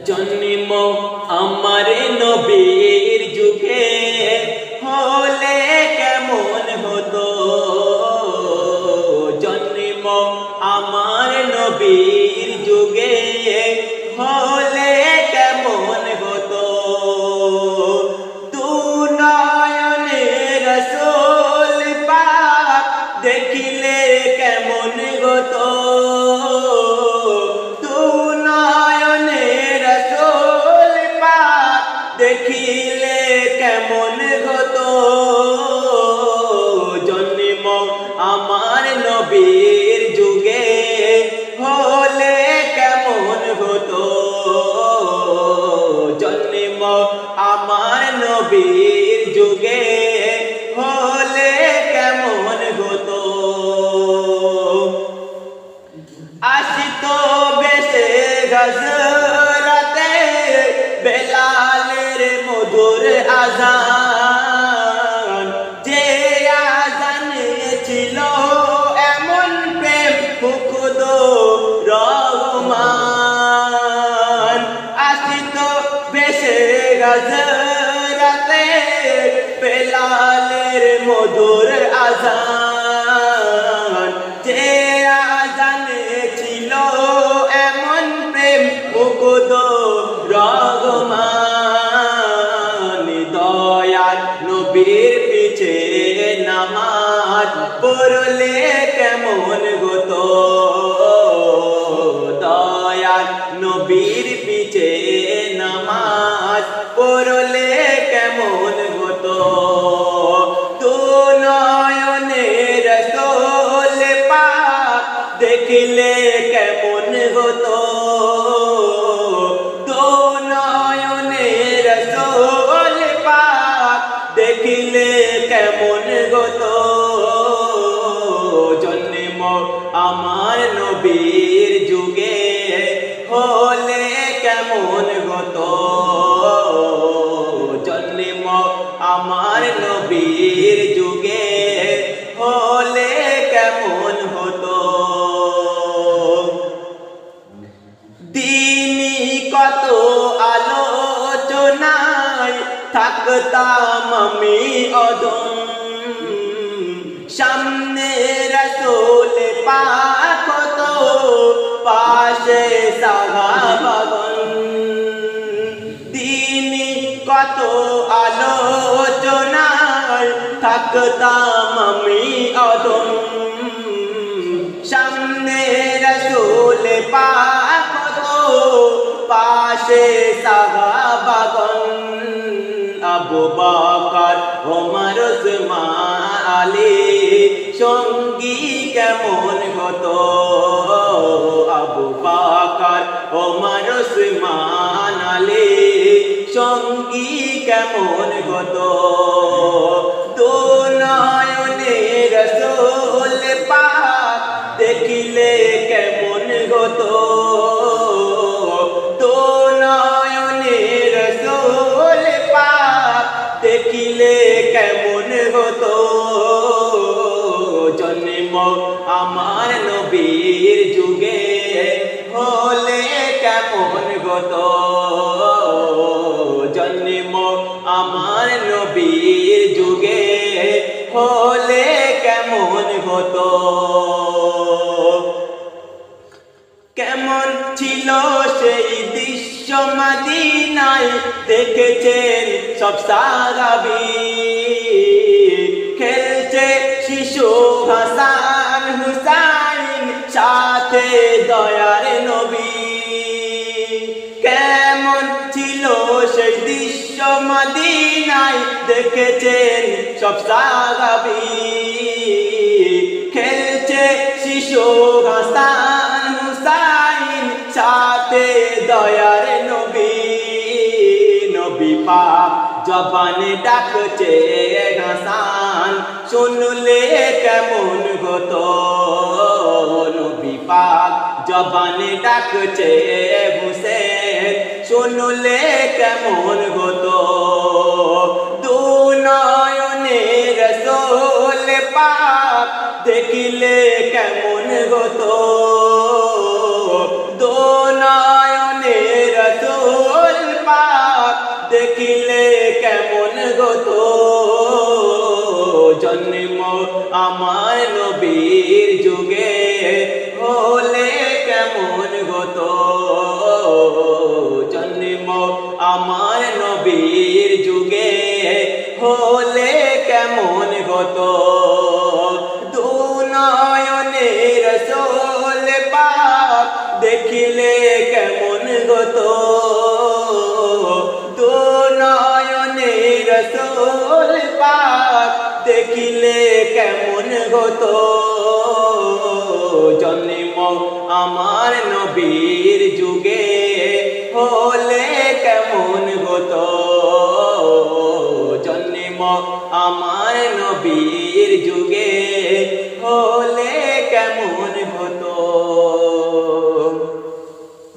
জন্ম আমার নবীর যুগে হলে কেমন হতো, জন্ম আমার নবীর যুগে হলে কেমন হতো, দু নয়নে রাসূল পাক দেখিলে কেমন হতো, দেখিলে কেমন হতো, জন্ম আমার নবীর যুগে হলে কেমন হতো, জন্ম আমার নবীর যুগে হলে কেমন হতো, আসিতো বেশে গজরাতে বেলালের মধুর আযান, যে আযানে ছিল এমন প্রেম মুগ্ধ রহমান, আসিতো বেশে গজরাতে বেলালের মধুর আযান, যে আযানে ছিল এমন প্রেম মুগ্ধ রহমান, দয়াল নবীর পিছে নামাজ পড়লে কেমন হতো, দয়াল নবীর পিছে নামাজ পড়লে কেমন হতো, দু নয়নে রাসূল পাক দেখিলে কেমন হতো, দু নয়নে রাসূল পাক দেখিলে কেমন হতো, জন্ম আমার নবীর যুগে হলে কেমন হতো, জন্ম আমার নবীর যুগে হলে কেমন হতো, দিনই কত আলোচনায় থাকতাম আমি অদম, সামনে রাসূল পাক হতো পাশে সাহাবাগণ, দিনই কত আলোচনায় থাকতাম আমি অদম, সামনে রাসূল পাক হতো পাশে সাহাবাগণ, আবু বকর ওমর ওসমান আলী সঙ্গী কেমন হতো, আবু বকর ওমর ওসমান আলী সঙ্গী কেমন হতো, দু নয়নে রাসূল পাক দেখিলে কেমন হতো, দু নয়নে রাসূল পাক দেখিলে কেমন হতো, জন্ম আমার নবীর যুগে হলে কেমন হতো, জন্ম আমার নবীর যুগে হলে কেমন হতো, কেমন ছিল সেই দৃশ্য মদিনায় দেখেছেন সব সাহাবী, খেলছে শিশু হাসান হুসাইন সাথে দয়ার নবী, কেমন ছিল সেই দৃশ্য মদিনায় দেখেছেন সব সাহাবী, খেলছে শিশু হাসান হুসাইন সাথে দয়ার নবী, নবী পাক জবানে ডাকছে হাসান শুনলে কেমন হতো, নবী পাক জবানে ডাকছে হুসেন শুনলে কেমন হতো, দু নয়নে রাসূল পাক দেখিলে কেমন হতো, দু নয়নে দেখিলে কেমন হতো জন্ম আমার নবীর যুগে হলে কেমন হতো জন্ম আমার নবীর যুগে হলে কেমন হতো দুনয়নে রাসূল পাক দেখিলে কেমন হতো দুনয়নে রাসূল পাক দেখিলে কেমন হতো জন্ম আমার নবীর যুগে হলে কেমন হতো জন্ম আমার নবীর যুগে